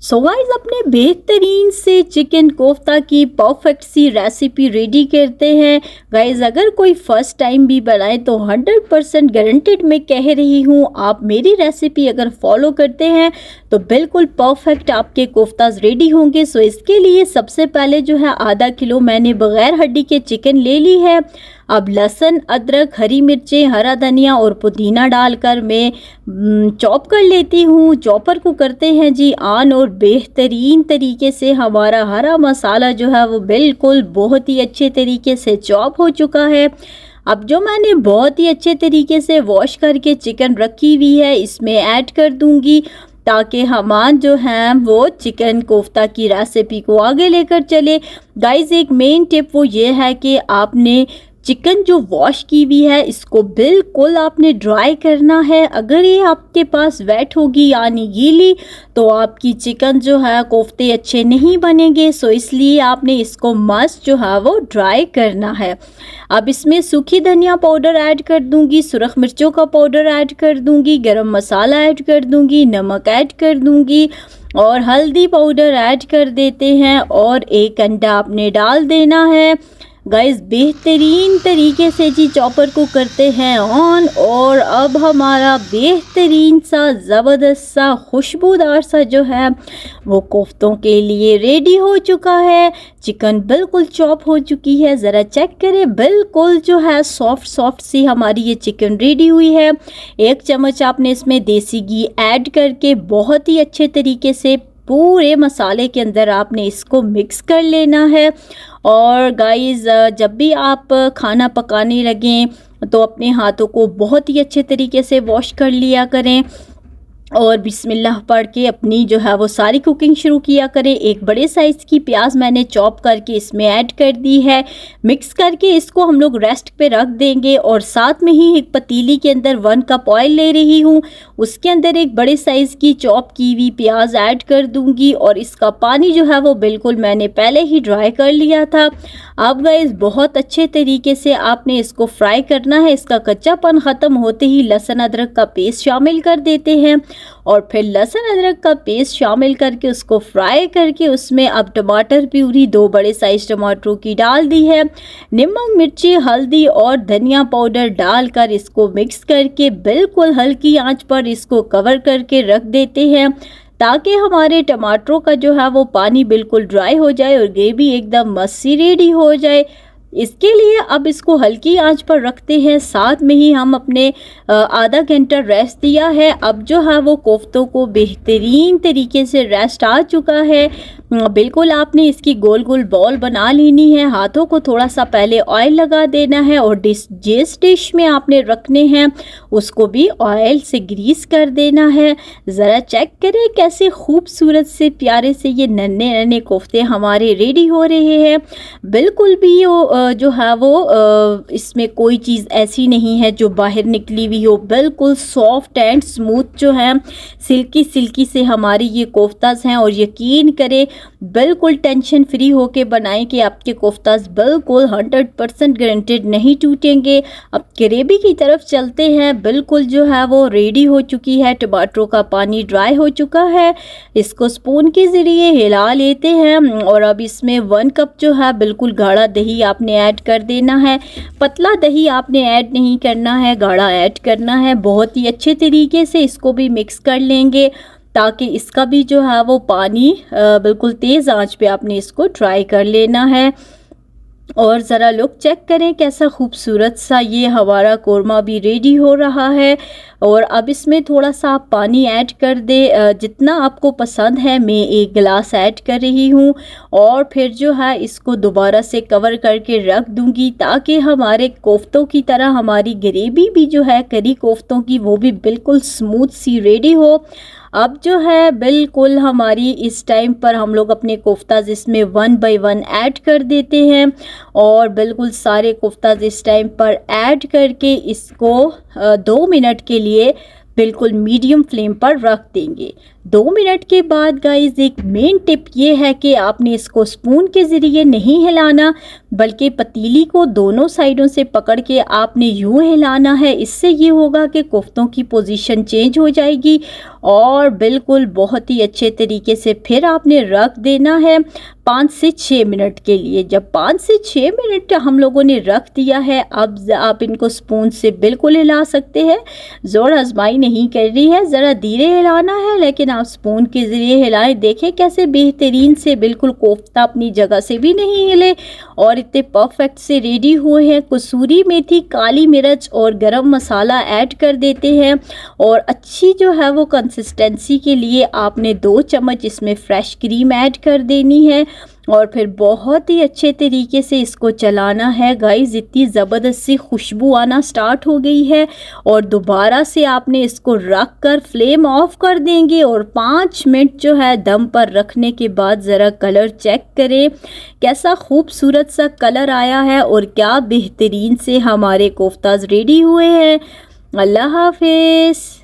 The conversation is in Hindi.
सो गाइस अपने बेहतरीन से चिकन कोफ्ता की परफेक्ट सी रेसिपी रेडी करते हैं। गाइस अगर कोई फर्स्ट टाइम भी बनाए तो 100% गारंटेड मैं कह रही हूँ, आप मेरी रेसिपी अगर फॉलो करते हैं तो बिल्कुल परफेक्ट आपके कोफ्ताज रेडी होंगे। सो इसके लिए सबसे पहले जो है आधा किलो मैंने बग़ैर हड्डी के चिकन ले ली है। अब लहसुन, अदरक, हरी मिर्चें, हरा धनिया और पुदीना डालकर मैं चॉप कर लेती हूँ। चॉपर को करते हैं जी ऑन और बेहतरीन तरीके से हमारा हरा मसाला जो है वो बिल्कुल बहुत ही अच्छे तरीके से चॉप हो चुका है। अब जो मैंने बहुत ही अच्छे तरीके से वॉश करके चिकन रखी हुई है इसमें ऐड कर दूंगी, ताकि हमारा जो है वो चिकन कोफ्ता की रेसिपी को आगे लेकर चले। गाइस एक मेन टिप वो ये है कि आपने चिकन जो वॉश की हुई है इसको बिल्कुल आपने ड्राई करना है। अगर ये आपके पास वेट होगी यानी गीली तो आपकी चिकन जो है कोफ्ते अच्छे नहीं बनेंगे। सो इसलिए आपने इसको मस्ट जो है वो ड्राई करना है। अब इसमें सूखी धनिया पाउडर ऐड कर दूंगी, सुरख मिर्चों का पाउडर ऐड कर दूंगी, गरम मसाला ऐड कर दूंगी, नमक ऐड कर दूंगी और हल्दी पाउडर ऐड कर देते हैं और एक अंडा आपने डाल देना है। गाइस बेहतरीन तरीके से जी चॉपर को करते हैं ऑन और अब हमारा बेहतरीन सा ज़बरदस्त सा खुशबूदार सा जो है वो कोफ्तों के लिए रेडी हो चुका है। चिकन बिल्कुल चॉप हो चुकी है, ज़रा चेक करें, बिल्कुल जो है सॉफ्ट सी हमारी ये चिकन रेडी हुई है। एक चम्मच आपने इसमें देसी घी ऐड करके बहुत ही अच्छे तरीके से पूरे मसाले के अंदर आपने इसको मिक्स कर लेना है। और गाइस जब भी आप खाना पकाने लगें तो अपने हाथों को बहुत ही अच्छे तरीके से वॉश कर लिया करें और बिस्मिल्लाह पढ़ के अपनी जो है वो सारी कुकिंग शुरू किया करें। एक बड़े साइज़ की प्याज मैंने चॉप करके इसमें ऐड कर दी है। मिक्स करके इसको हम लोग रेस्ट पे रख देंगे और साथ में ही एक पतीली के अंदर 1 कप ऑयल ले रही हूँ, उसके अंदर एक बड़े साइज़ की चॉप की हुई प्याज ऐड कर दूँगी और इसका पानी जो है वो बिल्कुल मैंने पहले ही ड्राई कर लिया था। अब गाइस बहुत अच्छे तरीके से आपने इसको फ्राई करना है। इसका कच्चापन ख़त्म होते ही लहसुन अदरक का पेस्ट शामिल कर देते हैं और फिर लहसुन अदरक का पेस्ट शामिल करके उसको फ्राई करके उसमें अब टमाटर प्यूरी 2 बड़े साइज टमाटरों की डाल दी है। नमक, मिर्ची, हल्दी और धनिया पाउडर डालकर इसको मिक्स करके बिल्कुल हल्की आंच पर इसको कवर करके रख देते हैं, ताकि हमारे टमाटरों का जो है वो पानी बिल्कुल ड्राई हो जाए और ग्रेवी एकदम मस्सी रेडी हो जाए। इसके लिए अब इसको हल्की आंच पर रखते हैं। साथ में ही हम अपने आधा घंटा रेस्ट दिया है। अब जो है वो कोफ्तों को बेहतरीन तरीके से रेस्ट आ चुका है। बिल्कुल आपने इसकी गोल गोल बॉल बना लेनी है। हाथों को थोड़ा सा पहले ऑयल लगा देना है और जिस डिश में आपने रखने हैं उसको भी ऑयल से ग्रीस कर देना है। ज़रा चेक करें कैसे खूबसूरत से प्यारे से ये नन्हे नन्हे कोफ्ते हमारे रेडी हो रहे हैं। बिल्कुल भी जो है वो इसमें कोई चीज़ ऐसी नहीं है जो बाहर निकली हुई हो। बिल्कुल सॉफ्ट एंड स्मूथ जो है सिल्की से हमारी ये कोफ्ताज हैं और यकीन करें बिल्कुल टेंशन फ्री होके बनाएं कि आपके कोफ्ताज बिल्कुल 100% गारंटेड नहीं टूटेंगे। अब ग्रेवी की तरफ चलते हैं। बिल्कुल जो है वो रेडी हो चुकी है, टमाटरों का पानी ड्राई हो चुका है। इसको स्पून के ज़रिए हिला लेते हैं और अब इसमें 1 कप जो है बिल्कुल गाढ़ा दही आपने ऐड कर देना है। पतला दही आपने ऐड नहीं करना है, गाढ़ा ऐड करना है। बहुत ही अच्छे तरीके से इसको भी मिक्स कर लेंगे ताकि इसका भी जो है वो पानी बिल्कुल तेज़ आंच पे आपने इसको ट्राई कर लेना है। और ज़रा लुक चेक करें कैसा खूबसूरत सा ये हमारा कोरमा भी रेडी हो रहा है। और अब इसमें थोड़ा सा आप पानी ऐड कर दे, जितना आपको पसंद है। मैं 1 गिलास ऐड कर रही हूँ और फिर जो है इसको दोबारा से कवर करके रख दूँगी, ताकि हमारे कोफ्तों की तरह हमारी ग्रेवी भी जो है करी कोफ्तों की वो भी बिल्कुल स्मूथ सी रेडी हो। अब जो है बिल्कुल हमारी इस टाइम पर हम लोग अपने कोफ्ताज इसमें 1 बाय 1 ऐड कर देते हैं और बिल्कुल सारे कोफ्ताज इस टाइम पर ऐड करके इसको 2 मिनट के लिए बिल्कुल मीडियम फ्लेम पर रख देंगे। 2 मिनट के बाद गाइस एक मेन टिप ये है कि आपने इसको स्पून के ज़रिए नहीं हिलाना, बल्कि पतीली को दोनों साइडों से पकड़ के आपने यूँ हिलाना है। इससे ये होगा कि कोफ्तों की पोजीशन चेंज हो जाएगी और बिल्कुल बहुत ही अच्छे तरीके से फिर आपने रख देना है 5 से 6 मिनट के लिए। जब 5 से 6 मिनट हम लोगों ने रख दिया है, अब आप इनको स्पून से बिल्कुल हिला सकते हैं। ज़ोर आजमाई नहीं कर रही है, ज़रा धीरे हिलाना है, लेकिन आप स्पून के ज़रिए हिलाएं। देखें कैसे बेहतरीन से बिल्कुल कोफ्ता अपनी जगह से भी नहीं हिले और इतने परफेक्ट से रेडी हुए हैं। कसूरी मेथी, काली मिर्च और गरम मसाला ऐड कर देते हैं और अच्छी जो है वो कंसिस्टेंसी के लिए आपने 2 चम्मच इसमें फ्रेश क्रीम ऐड कर देनी है और फिर बहुत ही अच्छे तरीके से इसको चलाना है। गाइस इतनी ज़बरदस्त सी खुशबू आना स्टार्ट हो गई है और दोबारा से आपने इसको रख कर फ्लेम ऑफ कर देंगे और 5 मिनट जो है दम पर रखने के बाद ज़रा कलर चेक करें, कैसा खूबसूरत सा कलर आया है और क्या बेहतरीन से हमारे कोफ्ताज रेडी हुए हैं। अल्लाह हाफिज़।